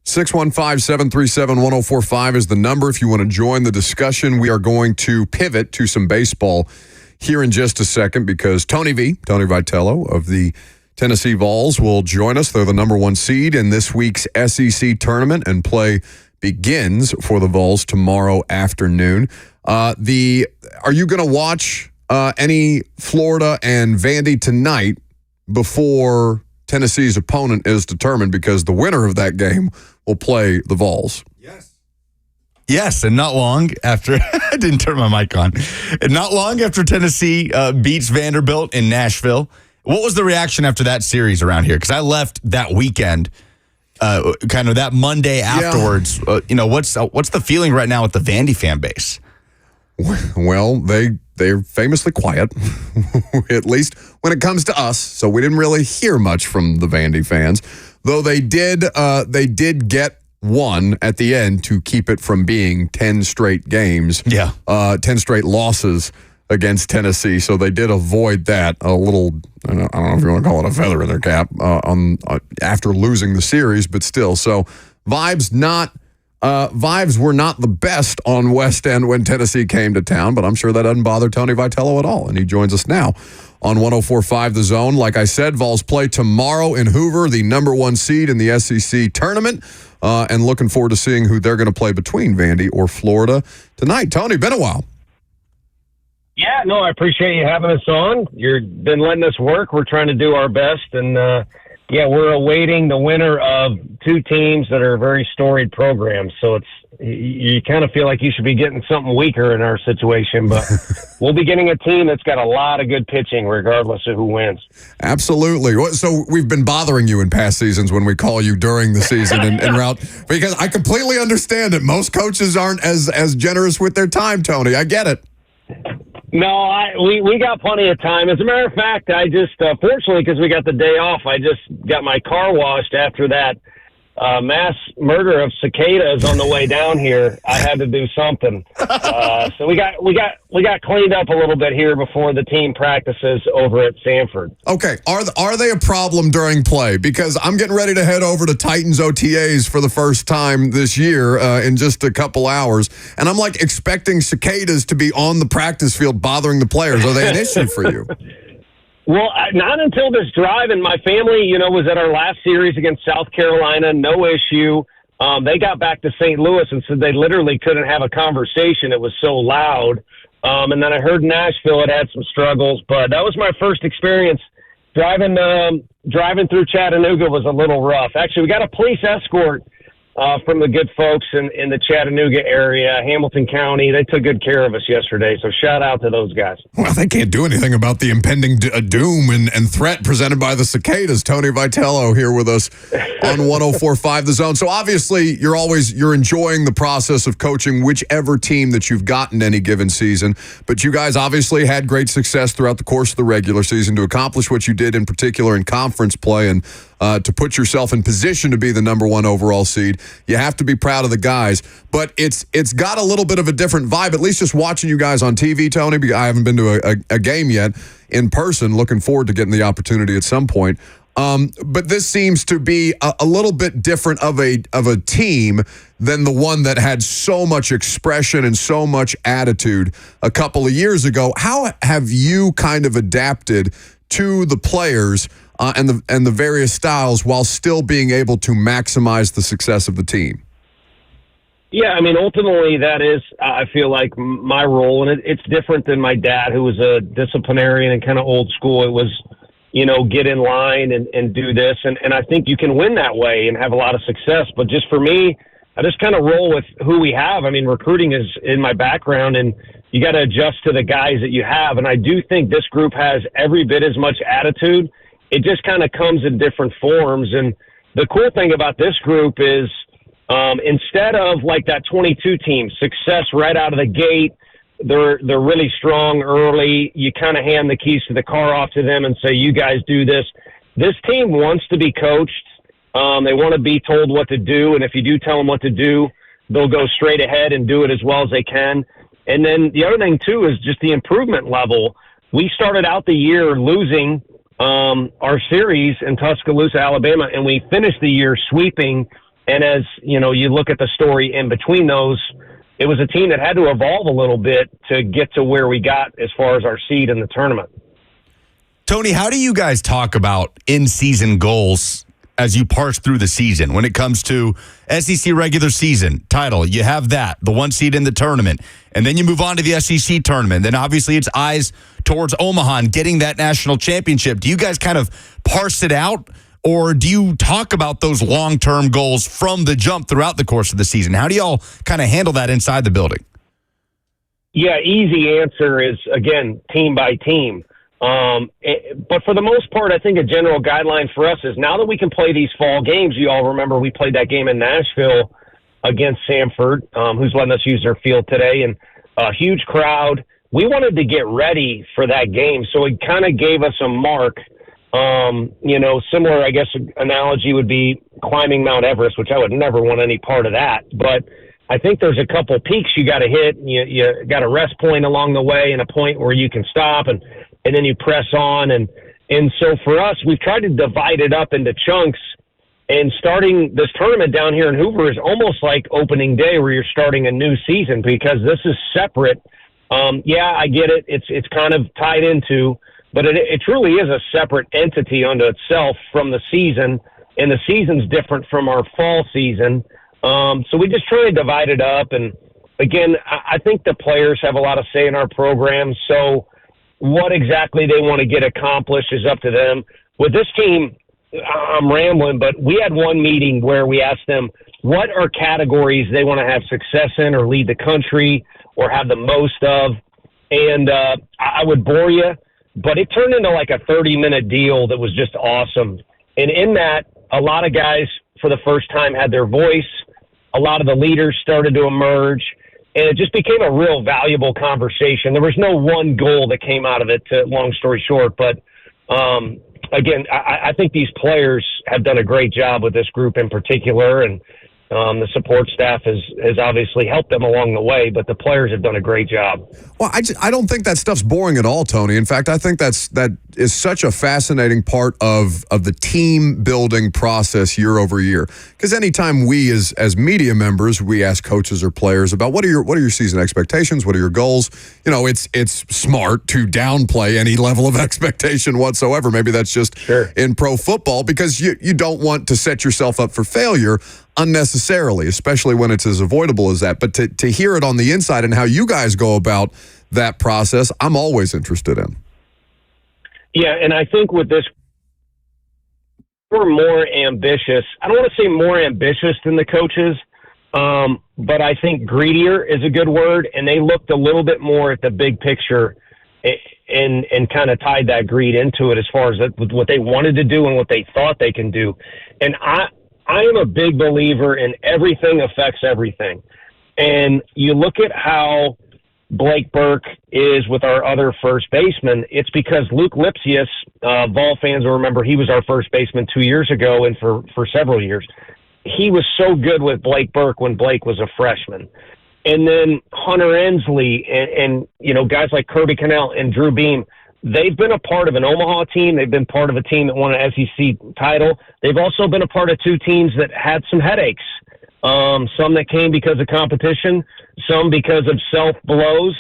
615-737-1045 is the number if you want to join the discussion. We are going to pivot to some baseball here in just a second because Tony Vitello of the Tennessee Vols will join us. They're the number one seed in this week's SEC tournament, and play begins for the Vols tomorrow afternoon. Are you going to watch any Florida and Vandy tonight before Tennessee's opponent is determined? Because the winner of that game will play the Vols. Yes, and not long after I didn't turn my mic on. And not long after Tennessee beats Vanderbilt in Nashville. What was the reaction after that series around here? Because I left that weekend, kind of that Monday afterwards. Yeah. What's the feeling right now with the Vandy fan base? Well, they're famously quiet, at least when it comes to us. So we didn't really hear much from the Vandy fans, though they did get one at the end to keep it from being 10 straight games. 10 straight losses against Tennessee. So they did avoid that a little. I don't know if you want to call it a feather in their cap after losing the series, but still. So vibes were not the best on West End when Tennessee came to town, but I'm sure that doesn't bother Tony Vitello at all, and he joins us now on 104.5 The Zone. Like I said, Vols play tomorrow in Hoover, the number one seed in the SEC tournament, and looking forward to seeing who they're going to play between Vandy or Florida tonight. Tony, been a while. Yeah, no, I appreciate you having us on. You've been letting us work. We're trying to do our best, and we're awaiting the winner of two teams that are very storied programs. So you kind of feel like you should be getting something weaker in our situation, but we'll be getting a team that's got a lot of good pitching regardless of who wins. Absolutely. So we've been bothering you in past seasons when we call you during the season en route, because I completely understand it. Most coaches aren't as generous with their time, Tony. I get it. No, we got plenty of time. As a matter of fact, I just, fortunately, because we got the day off, I just got my car washed after that mass murder of cicadas on the way down here. I had to do something. So we got cleaned up a little bit here before the team practices over at Sanford. Okay, are they a problem during play? Because I'm getting ready to head over to Titans OTAs for the first time this year in just a couple hours, and I'm like expecting cicadas to be on the practice field bothering the players. Are they an issue for you? Well, not until this drive, and my family, was at our last series against South Carolina, no issue. They got back to St. Louis and said they literally couldn't have a conversation. It was so loud. And then I heard Nashville had some struggles, but that was my first experience. Driving through Chattanooga was a little rough. Actually, we got a police escort from the good folks in the Chattanooga area, Hamilton County. They took good care of us yesterday, so shout out to those guys. Well, they can't do anything about the impending doom and threat presented by the cicadas. Tony Vitello here with us on 104.5 The Zone. So obviously you're enjoying the process of coaching whichever team that you've gotten any given season, but you guys obviously had great success throughout the course of the regular season to accomplish what you did in particular in conference play and to put yourself in position to be the number one overall seed. You have to be proud of the guys, but it's got a little bit of a different vibe, at least just watching you guys on TV, Tony, because I haven't been to a game yet in person. Looking forward to getting the opportunity at some point. But this seems to be a little bit different of a team than the one that had so much expression and so much attitude a couple of years ago. How have you kind of adapted to the players and the various styles while still being able to maximize the success of the team? Yeah, I mean, ultimately that is, I feel like, my role, and it's different than my dad, who was a disciplinarian and kind of old school. It was, get in line and do this, and I think you can win that way and have a lot of success. But just for me, I just kind of roll with who we have. I mean, recruiting is in my background, and you got to adjust to the guys that you have. And I do think this group has every bit as much attitude. It just kind of comes in different forms. And the cool thing about this group is instead of like that 22 team, success right out of the gate, they're really strong early. You kind of hand the keys to the car off to them and say, you guys do this. This team wants to be coached. They want to be told what to do. And if you do tell them what to do, they'll go straight ahead and do it as well as they can. And then the other thing, too, is just the improvement level. We started out the year losing our series in Tuscaloosa, Alabama, and we finished the year sweeping And as you know, you look at the story in between those, it was a team that had to evolve a little bit to get to where we got as far as our seed in the tournament. Tony, how do you guys talk about in-season goals as you parse through the season? When it comes to SEC regular season title, you have that, the one seed in the tournament, and then you move on to the SEC tournament. Then obviously it's eyes towards Omaha and getting that national championship. Do you guys kind of parse it out, or do you talk about those long-term goals from the jump throughout the course of the season? How do y'all kind of handle that inside the building? Yeah, easy answer is, again, team by team. But for the most part, I think a general guideline for us is now that we can play these fall games, you all remember we played that game in Nashville against Samford, who's letting us use their field today, and a huge crowd. We wanted to get ready for that game, so it kind of gave us a mark. Similar, I guess, analogy would be climbing Mount Everest, which I would never want any part of that. But I think there's a couple peaks you got to hit. You got a rest point along the way and a point where you can stop, and then you press on. And so for us, we've tried to divide it up into chunks. And starting this tournament down here in Hoover is almost like opening day where you're starting a new season because this is separate. I get it. It's kind of tied into, but it truly is a separate entity unto itself from the season. And the season's different from our fall season. So we just try to divide it up. And again, I think the players have a lot of say in our program. So what exactly they want to get accomplished is up to them. With this team, I'm rambling, but we had one meeting where we asked them what are categories they want to have success in or lead the country or have the most of. And I would bore you, but it turned into like a 30-minute deal that was just awesome. And in that, a lot of guys for the first time had their voice. A lot of the leaders started to emerge, and it just became a real valuable conversation. There was no one goal that came out of it, long story short. But, again, I think these players have done a great job with this group in particular, and the support staff has obviously helped them along the way, but the players have done a great job. Well, I don't think that stuff's boring at all, Tony. In fact, I think that is such a fascinating part of the team building process year over year. Because anytime we as media members, we ask coaches or players about what are your season expectations, what are your goals, it's smart to downplay any level of expectation whatsoever. Maybe that's just in pro football because you don't want to set yourself up for failure unnecessarily, especially when it's as avoidable as that. But to hear it on the inside and how you guys go about that process, I'm always interested in. Yeah, and I think with this, we're more ambitious. I don't want to say more ambitious than the coaches, but I think greedier is a good word, and they looked a little bit more at the big picture and kind of tied that greed into it as far as what they wanted to do and what they thought they can do. And I am a big believer in everything affects everything. And you look at how Blake Burke is with our other first baseman, it's because Luke Lipsius, Vol fans will remember he was our first baseman 2 years ago and for several years. He was so good with Blake Burke when Blake was a freshman. And then Hunter Ensley and guys like Kirby Cannell and Drew Beam, they've been a part of an Omaha team. They've been part of a team that won an SEC title. They've also been a part of two teams that had some headaches. Some that came because of competition, some because of self-blows,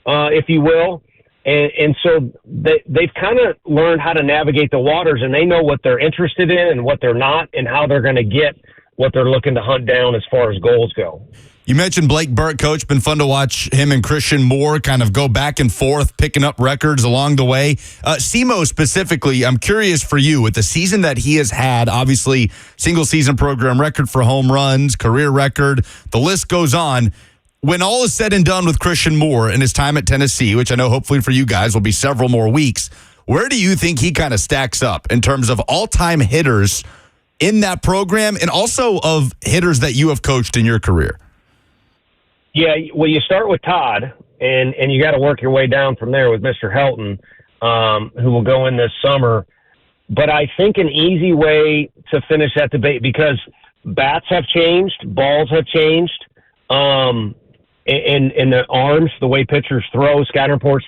if you will. And so they've kind of learned how to navigate the waters, and they know what they're interested in and what they're not and how they're going to get what they're looking to hunt down as far as goals go. You mentioned Blake Burke, Coach. Been fun to watch him and Christian Moore kind of go back and forth, picking up records along the way. SEMO specifically, I'm curious for you, with the season that he has had, obviously single-season program record for home runs, career record, the list goes on. When all is said and done with Christian Moore and his time at Tennessee, which I know hopefully for you guys will be several more weeks, where do you think he kind of stacks up in terms of all-time hitters in that program and also of hitters that you have coached in your career? Yeah, well, you start with Todd, and you got to work your way down from there with Mr. Helton, who will go in this summer. But I think an easy way to finish that debate, because bats have changed, balls have changed, and the arms, the way pitchers throw, scouting reports.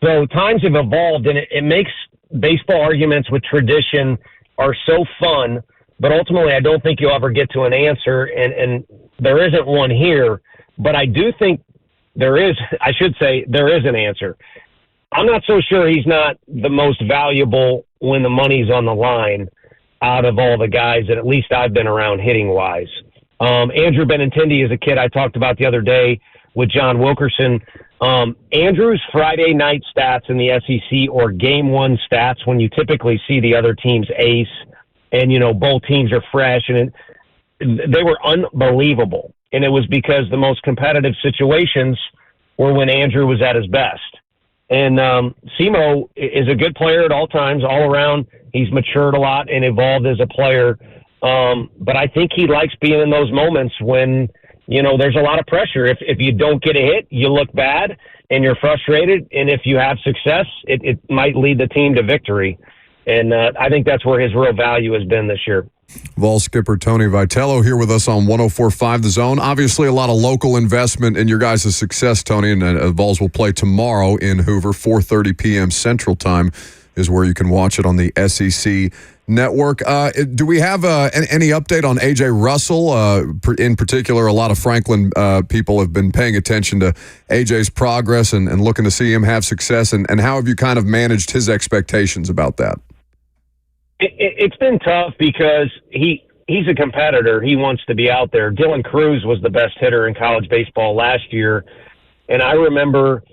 So times have evolved, and it makes baseball arguments with tradition are so fun. but ultimately I don't think you'll ever get to an answer, and there isn't one here. But I do think there is an answer. I'm not so sure he's not the most valuable when the money's on the line out of all the guys that at least I've been around hitting-wise. Andrew Benintendi is a kid I talked about the other day with John Wilkerson. Andrew's Friday night stats in the SEC or game one stats when you typically see the other team's ace and, both teams are fresh, and they were unbelievable. And it was because the most competitive situations were when Andrew was at his best. And Simo is a good player at all times, all around. He's matured a lot and evolved as a player. But I think he likes being in those moments when, there's a lot of pressure. If you don't get a hit, you look bad and you're frustrated. And if you have success, it might lead the team to victory. And I think that's where his real value has been this year. Vols skipper Tony Vitello here with us on 104.5 The Zone. Obviously, a lot of local investment in your guys' success, Tony, and Vols will play tomorrow in Hoover, 4:30 p.m. Central Time is where you can watch it on the SEC Network. Do we have any update on A.J. Russell? In particular, a lot of Franklin people have been paying attention to A.J.'s progress and looking to see him have success, and how have you kind of managed his expectations about that? It's been tough because he's a competitor. He wants to be out there. Dylan Cruz was the best hitter in college baseball last year. And I remember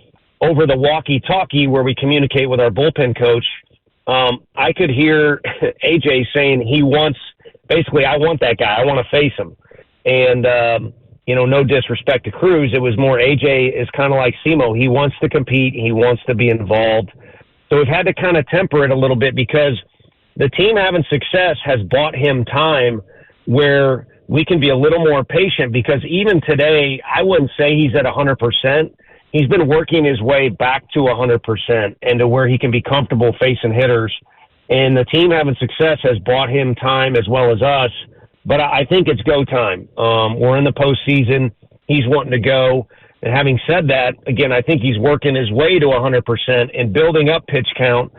over the walkie-talkie where we communicate with our bullpen coach, I could hear AJ saying I want that guy. I want to face him. And, no disrespect to Cruz. It was more AJ is kind of like Simo. He wants to compete. He wants to be involved. So we've had to kind of temper it a little bit because the team having success has bought him time where we can be a little more patient, because even today, I wouldn't say he's at 100%. He's been working his way back to 100% and to where he can be comfortable facing hitters. And the team having success has bought him time as well as us. But I think it's go time. We're in the postseason. He's wanting to go. And having said that, again, I think he's working his way to 100% and building up pitch count.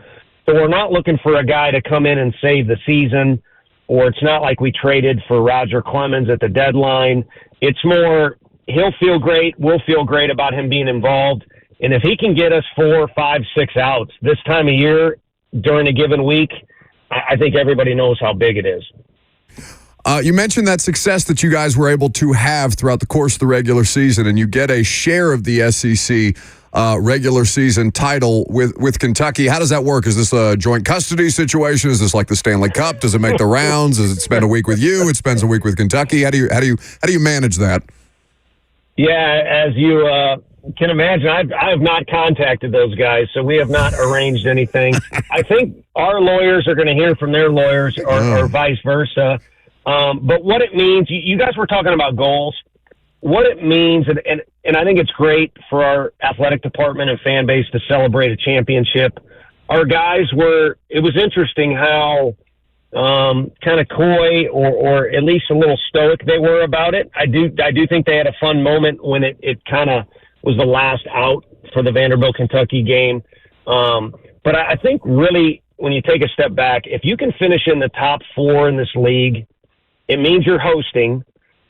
So we're not looking for a guy to come in and save the season, or it's not like we traded for Roger Clemens at the deadline. It's more he'll feel great, we'll feel great about him being involved. And if he can get us 4, 5, 6 outs this time of year during a given week, I think everybody knows how big it is. You mentioned that success that you guys were able to have throughout the course of the regular season, and you get a share of the SEC regular season title with Kentucky. How does that work? Is this a joint custody situation? Is this like the Stanley Cup? Does it make the rounds? Does it spend a week with you? It spends a week with Kentucky. How do you manage that? Yeah, as you can imagine, I have not contacted those guys, so we have not arranged anything. I think our lawyers are going to hear from their lawyers, or vice versa. But what it means, you guys were talking about goals. What it means, and I think it's great for our athletic department and fan base to celebrate a championship. Our guys it was interesting how kind of coy or at least a little stoic they were about it. I do think they had a fun moment when it kind of was the last out for the Vanderbilt-Kentucky game. But I think really when you take a step back, if you can finish in the top 4 in this league, it means you're hosting.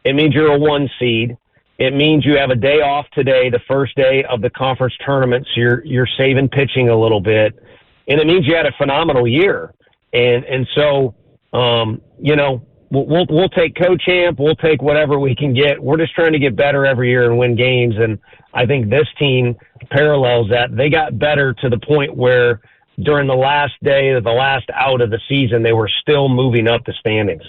It means you're a 1 seed. It means you have a day off today, the first day of the conference tournament, so you're saving pitching a little bit. And it means you had a phenomenal year. And so, we'll take co-champ, we'll take whatever we can get. We're just trying to get better every year and win games. And I think this team parallels that. They got better to the point where during the last day or the last out of the season, they were still moving up the standings.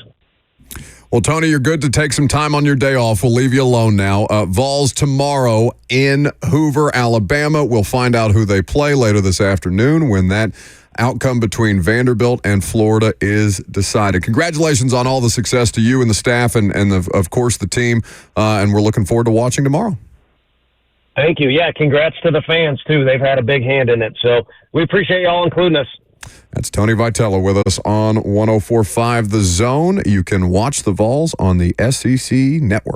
Well, Tony, you're good to take some time on your day off. We'll leave you alone now. Vols tomorrow in Hoover, Alabama. We'll find out who they play later this afternoon when that outcome between Vanderbilt and Florida is decided. Congratulations on all the success to you and the staff and of course, the team. And we're looking forward to watching tomorrow. Thank you. Yeah, congrats to the fans, too. They've had a big hand in it. So we appreciate y'all including us. That's Tony Vitello with us on 104.5 The Zone. You can watch the Vols on the SEC Network.